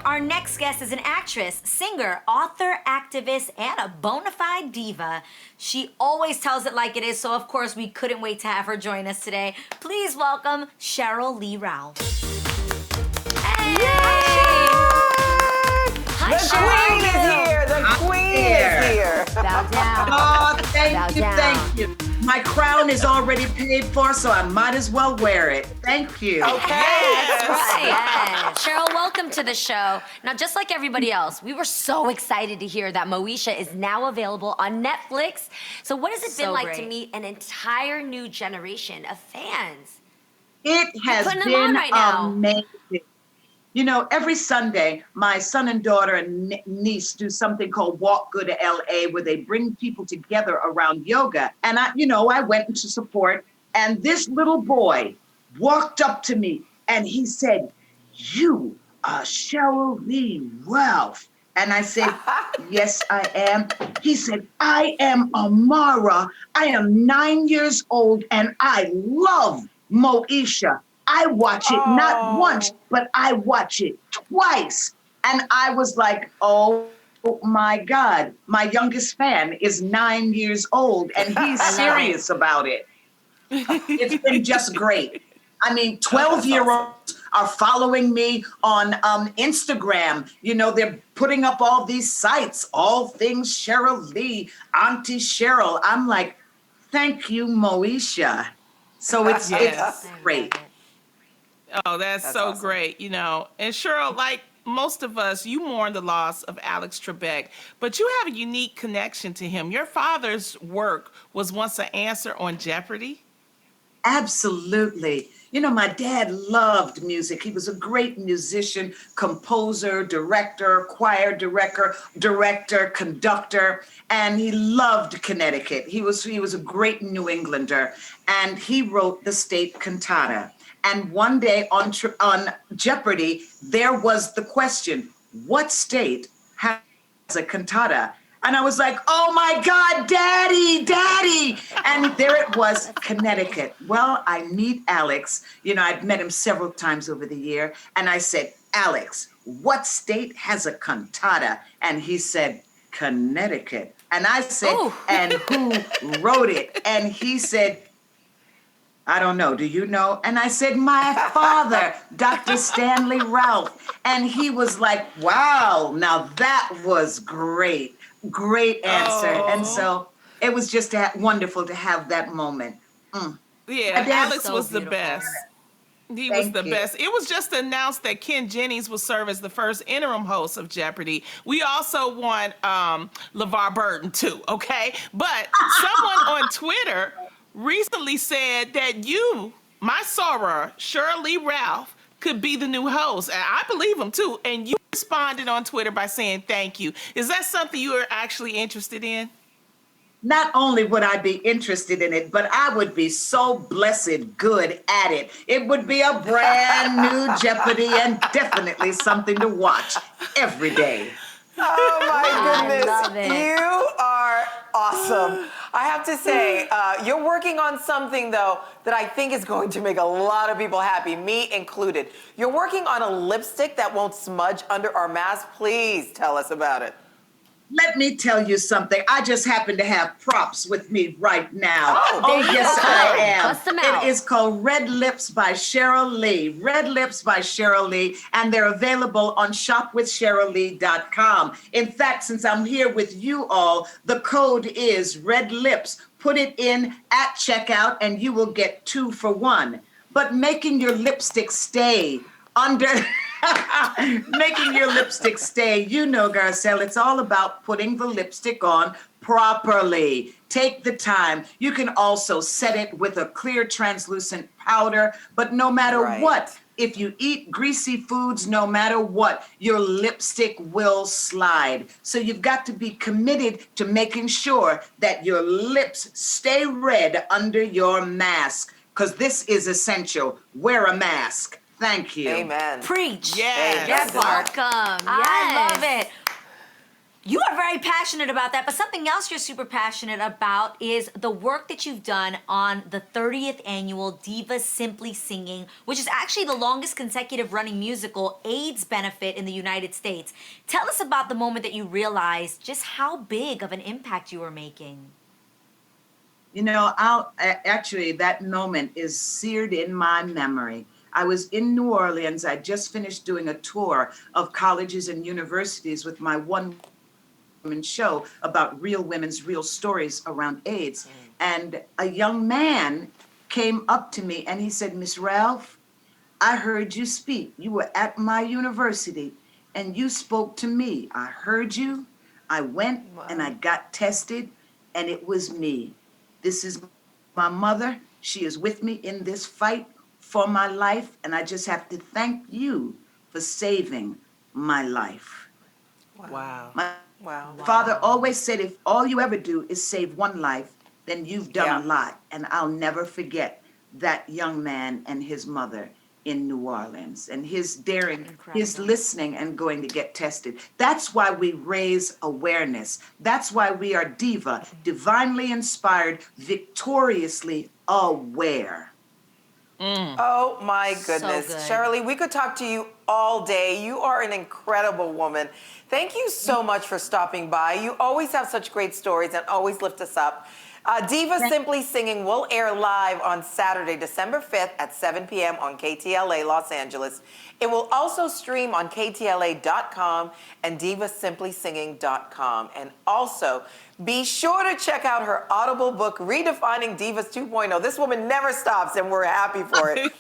Our next guest is an actress, singer, author, activist, and a bona fide diva. She always tells it like it is, so of course we couldn't wait to have her join us today. Please welcome Sheryl Lee Ralph. Hey! Hi, The queen is here. Bow down. Oh, thank Bow you, down. thank you. My crown is already paid for, so I might as well wear it. Thank you. Okay. That's right. Yes. Sheryl, welcome to the show. Now, just like everybody else, we were so excited to hear that Moesha is now available on Netflix. So what has it been like to meet an entire new generation of fans? It has putting them been on right now. amazing. You know, every Sunday, my son and daughter and niece do something called Walk Good LA, where they bring people together around yoga. And I went to support, and this little boy walked up to me and he said, "You are Sheryl Lee Ralph." And I said, "Yes, I am." He said, "I am Amara. I am 9 years old and I love Moesha. I watch it not once, but I watch it twice." And I was like, oh my God, my youngest fan is 9 years old and he's serious about it. It's been just great. I mean, 12-year-olds are following me on Instagram. You know, they're putting up all these sites, all things Sheryl Lee, Auntie Sheryl. I'm like, thank you, Moesha. So it's great. Oh, that's so awesome. Great, you know. And Sheryl, like most of us, you mourn the loss of Alex Trebek, but you have a unique connection to him. Your father's work was once an answer on Jeopardy. Absolutely. You know, my dad loved music. He was a great musician, composer, director, choir director, conductor, and he loved Connecticut. He was a great New Englander, and he wrote the state cantata. And one day on Jeopardy, there was the question, what state has a cantata? And I was like, oh my God, Daddy. And there it was, Connecticut. Well, I meet Alex. You know, I've met him several times over the year. And I said, Alex, what state has a cantata? And he said, Connecticut. And I said, and who wrote it? And he said, I don't know. Do you know? And I said, my father, Dr. Stanley Ralph. And he was like, wow, now that was great. Great answer. And so it was just wonderful to have that moment. Yeah, Alex was the best. He was the best. It was just announced that Ken Jennings will serve as the first interim host of Jeopardy. We also want LeVar Burton too, okay? But someone on Twitter recently said that you, my soror, Sheryl Lee Ralph, could be the new host. And I believe him too. And you responded on Twitter by saying thank you. Is that something you are actually interested in? Not only would I be interested in it, but I would be so blessed good at it. It would be a brand new Jeopardy and definitely something to watch every day. Oh my goodness. I love it. You are awesome. I have to say, you're working on something though that I think is going to make a lot of people happy, me included. You're working on a lipstick that won't smudge under our mask. Please tell us about it. Let me tell you something. I just happen to have props with me right now. there you yes, go. I am. Bust them out. It is called Red Lips by Sheryl Lee. Red Lips by Sheryl Lee, and they're available on shopwithsheryllee.com. In fact, since I'm here with you all, the code is Red Lips. Put it in at checkout, and you will get 2 for 1. But making your lipstick stay under... Making your lipstick stay, you know, Garcelle, it's all about putting the lipstick on properly. Take the time. You can also set it with a clear translucent powder, but no matter what, if you eat greasy foods, no matter what, your lipstick will slide. So you've got to be committed to making sure that your lips stay red under your mask, because this is essential. Wear a mask. Thank you. Amen. Preach. Yes. Yes, welcome. Yes. I love it. You are very passionate about that, but something else you're super passionate about is the work that you've done on the 30th annual DIVAS Simply Singing, which is actually the longest consecutive running musical AIDS benefit in the United States. Tell us about the moment that you realized just how big of an impact you were making. You know, actually, that moment is seared in my memory. I was in New Orleans. I just finished doing a tour of colleges and universities with my one show about real women's real stories around AIDS. And a young man came up to me and he said, Miss Ralph, I heard you speak. You were at my university and you spoke to me. I heard you. I went and I got tested and it was me. This is my mother. She is with me in this fight for my life. And I just have to thank you for saving my life. Wow. My father always said, if all you ever do is save one life, then you've done a lot. And I'll never forget that young man and his mother in New Orleans and his daring, his listening and going to get tested. That's why we raise awareness. That's why we are Diva, divinely inspired, victoriously aware. Oh my goodness. So good. Sheryl Lee, we could talk to you all day. You are an incredible woman. Thank you so much for stopping by. You always have such great stories and always lift us up. Diva Simply Singing will air live on Saturday, December 5th at 7 p.m. on KTLA Los Angeles. It will also stream on KTLA.com and DivasSimplySinging.com. And also, be sure to check out her Audible book, Redefining Divas 2.0. This woman never stops, and we're happy for it.